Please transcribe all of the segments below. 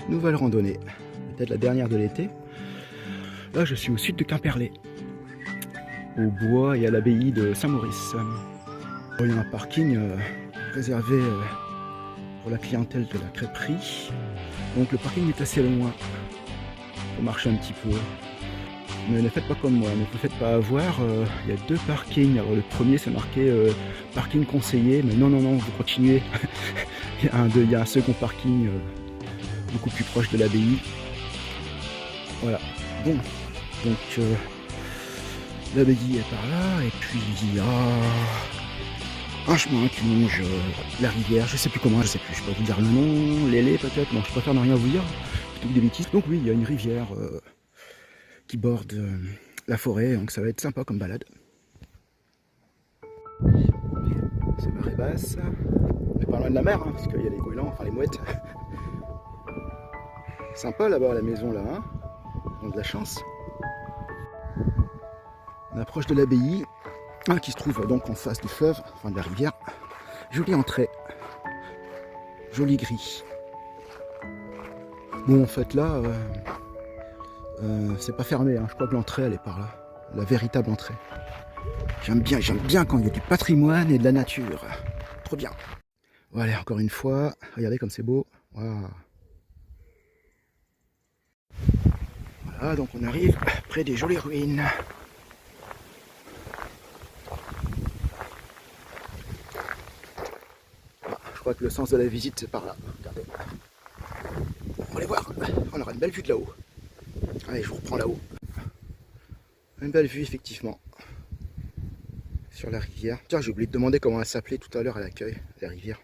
Nouvelle randonnée, peut-être la dernière de l'été. Là je suis au sud de Quimperlé, au bois et à l'abbaye de Saint-Maurice. Il y a un parking réservé pour la clientèle de la crêperie. Donc le parking est assez loin. Il faut marcher un petit peu. Mais ne faites pas comme moi, ne vous faites pas avoir. Il y a 2 parkings. Alors le premier c'est marqué parking conseillé, mais non, vous continuez. il y a un second parking beaucoup plus proche de l'abbaye. Voilà. Bon, donc l'abbaye est par là, et puis il y a un chemin qui longe la rivière, je sais plus comment, je peux pas vous dire le nom, l'élé peut-être, non je préfère ne rien vous dire, plutôt que des bêtises. Donc oui, il y a une rivière qui borde la forêt, donc ça va être sympa comme balade. C'est marée basse, on est pas loin de la mer, hein, parce qu'il y a les goélands, enfin les mouettes. Sympa là-bas la maison là, hein, ils ont de la chance. On approche de l'abbaye, qui se trouve donc en face du fleuve, enfin de la rivière. Jolie entrée, joli gris. Bon en fait là, c'est pas fermé, hein. Je crois que l'entrée elle est par là, la véritable entrée. J'aime bien quand il y a du patrimoine et de la nature, trop bien. Voilà, encore une fois, regardez comme c'est beau. Wow. Voilà, donc on arrive près des jolies ruines. Je crois que le sens de la visite c'est par là, regardez. On va aller voir, on aura une belle vue de là-haut. Allez, je vous reprends là-haut. Une belle vue effectivement. Sur la rivière. Tiens, j'ai oublié de demander comment elle s'appelait tout à l'heure à l'accueil, la rivière.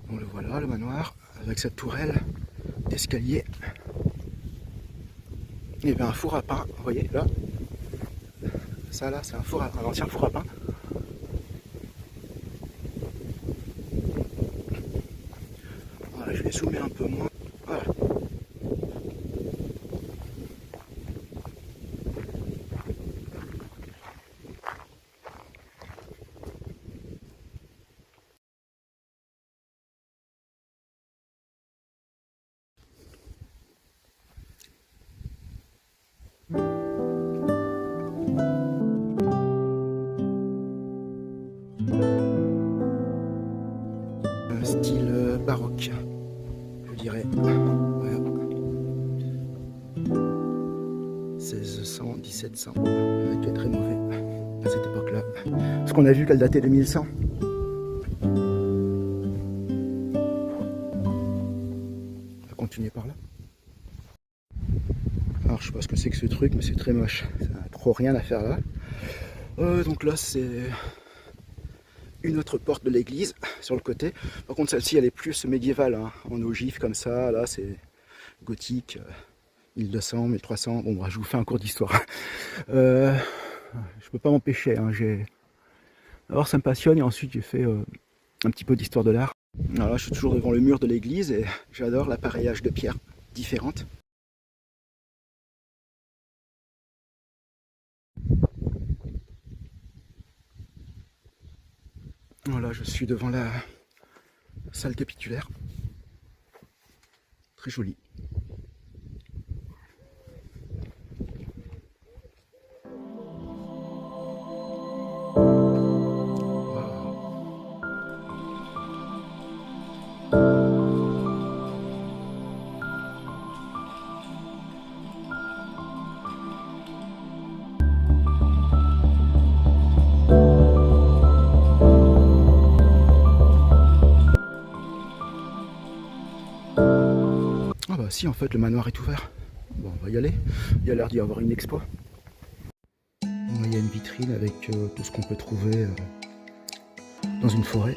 Bon, le voilà, le manoir, avec cette tourelle d'escalier. Et bien un four à pain, vous voyez là. Ça là, c'est un ancien four à pain. Voilà, je vais zoomer un peu moins. Voilà. Style baroque, je dirais. Voilà. 1600, 1700, ça va être très mauvais à cette époque-là. Parce qu'on a vu qu'elle datait de 1100. On va continuer par là. Alors je sais pas ce que c'est que ce truc, mais c'est très moche. Ça n'a trop rien à faire là. Donc là c'est une autre porte de l'église sur le côté. Par contre celle-ci elle est plus médiévale, hein, en ogive comme ça. Là c'est gothique, 1200, 1300. Bon bah, je vous fais un cours d'histoire. Je peux pas m'empêcher, hein, d'abord ça me passionne et ensuite j'ai fait un petit peu d'histoire de l'art. Alors là je suis toujours devant le mur de l'église et j'adore l'appareillage de pierres différentes. Voilà, je suis devant la salle capitulaire. Très jolie. Ah bah si, en fait le manoir est ouvert. Bon, on va y aller. Il y a l'air d'y avoir une expo. Il y a une vitrine avec tout ce qu'on peut trouver dans une forêt.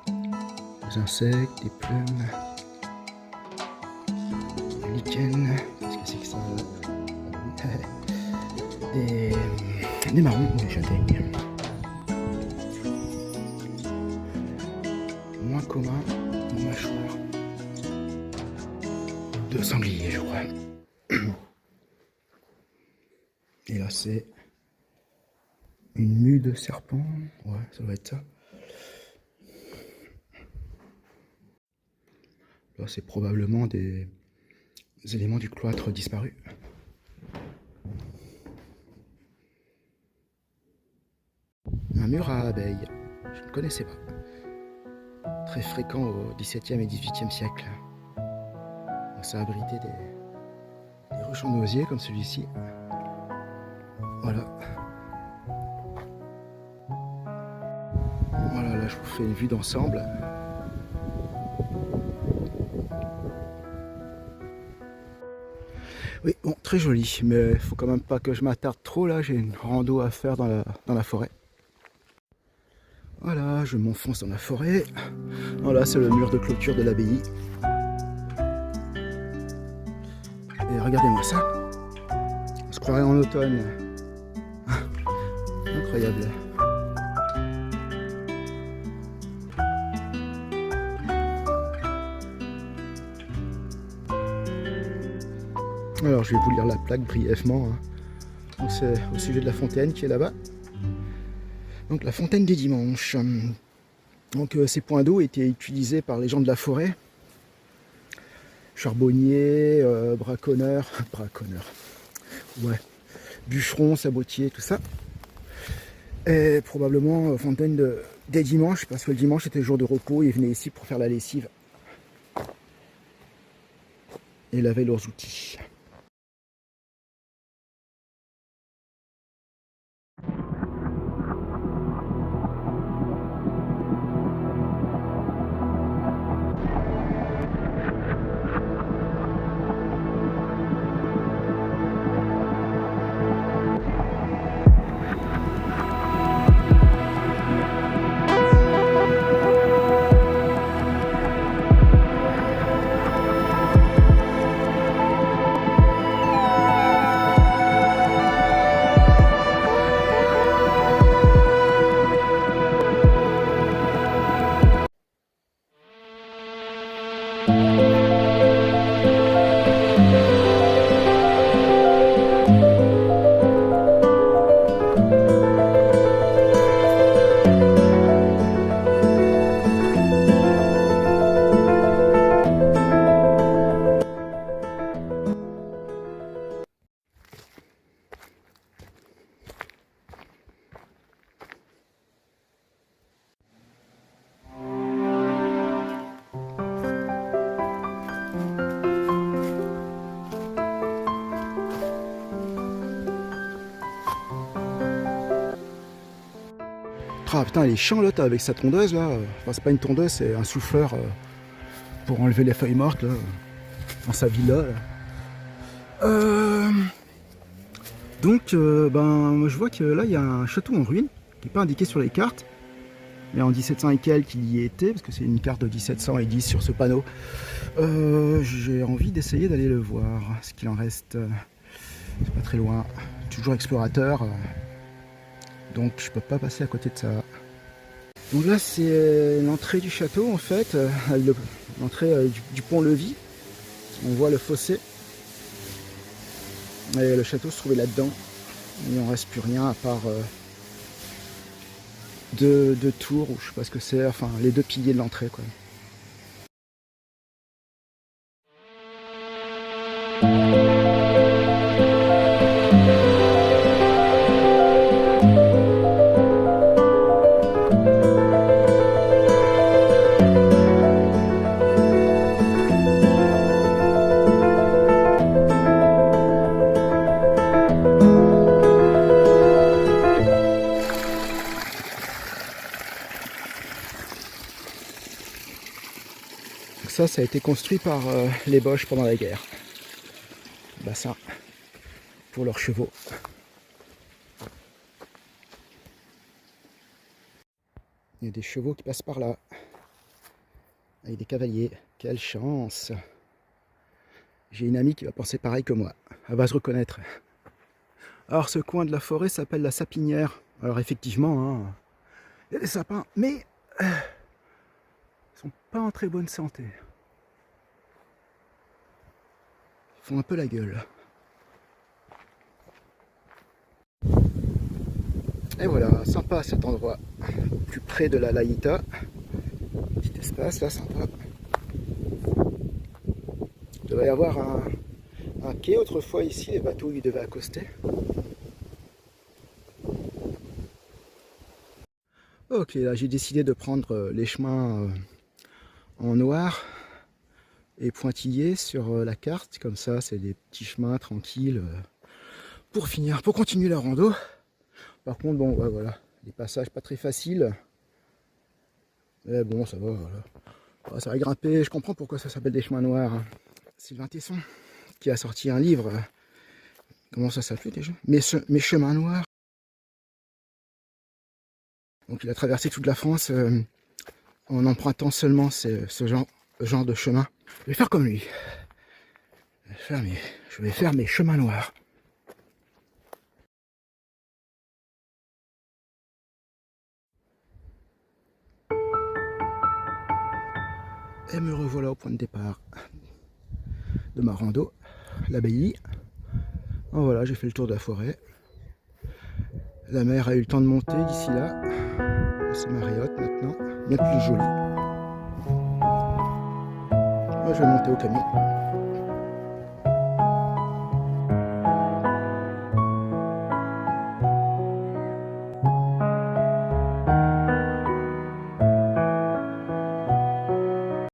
Des insectes, des plumes, du lichen. Qu'est-ce que c'est que ça? Et des marrons, des châtaignes. Moins commun, moins mâchoire. 2 sangliers, je crois. Et là, c'est une mue de serpent. Ouais, ça doit être ça. Là, c'est probablement des éléments du cloître disparu. Un mur à abeilles. Je ne connaissais pas. Très fréquent au XVIIe et XVIIIe siècle. Ça a abrité des ruches en osier comme celui-ci. Voilà. Voilà, là je vous fais une vue d'ensemble. Oui, bon, très joli, mais il faut quand même pas que je m'attarde trop là, j'ai une rando à faire dans la forêt. Voilà, je m'enfonce dans la forêt. Voilà, c'est le mur de clôture de l'abbaye. Et regardez-moi ça. On se croirait en automne. Incroyable. Alors je vais vous lire la plaque brièvement. Donc c'est au sujet de la fontaine qui est là-bas. Donc la fontaine des dimanches. Donc ces points d'eau étaient utilisés par les gens de la forêt. Charbonniers, braconneurs, ouais, bûcherons, sabotiers, tout ça. Et probablement fontaine des dimanches, parce que le dimanche était le jour de repos, ils venaient ici pour faire la lessive. Et laver leurs outils. Ah putain, elle est chiante avec sa tondeuse là. Enfin, c'est pas une tondeuse, c'est un souffleur pour enlever les feuilles mortes là, dans sa villa. Donc, ben, je vois que là il y a un château en ruine qui n'est pas indiqué sur les cartes, mais en 1700 et quelques il y était, parce que c'est une carte de 1710 sur ce panneau. J'ai envie d'essayer d'aller le voir, ce qu'il en reste. C'est pas très loin, toujours explorateur. Donc je peux pas passer à côté de ça. Donc là c'est l'entrée du château en fait, l'entrée du pont-levis. On voit le fossé. Et le château se trouvait là-dedans. Il n'en reste plus rien à part deux tours, ou je sais pas ce que c'est, enfin les 2 piliers de l'entrée quoi. Ça a été construit par les Boches pendant la guerre. Bassin pour leurs chevaux. Il y a des chevaux qui passent par là. Avec des cavaliers. Quelle chance! J'ai une amie qui va penser pareil que moi. Elle va se reconnaître. Alors ce coin de la forêt s'appelle la sapinière. Alors effectivement, hein, il y a des sapins, mais ils sont pas en très bonne santé. Ils font un peu la gueule. Et voilà, sympa cet endroit, plus près de la Laïta. Petit espace là, sympa. Il devait y avoir un quai autrefois ici, les bateaux ils devaient accoster. Ok, là j'ai décidé de prendre les chemins en noir et pointillés sur la carte, comme ça c'est des petits chemins tranquilles pour finir, pour continuer la rando. Par contre, bon, ouais, voilà, des passages pas très faciles. Mais bon, ça va, voilà. Ça va grimper, je comprends pourquoi ça s'appelle des chemins noirs. Hein. Sylvain Tesson, qui a sorti un livre, comment ça s'appelait déjà, Mes chemins noirs. Donc il a traversé toute la France en empruntant seulement ce genre de chemin. Je vais faire comme lui. Je vais faire mes chemins noirs. Et me revoilà au point de départ de ma rando, l'abbaye. Oh, voilà, j'ai fait le tour de la forêt. La mer a eu le temps de monter d'ici là. C'est Mariotte maintenant, bien plus jolie. Moi je vais monter au camion.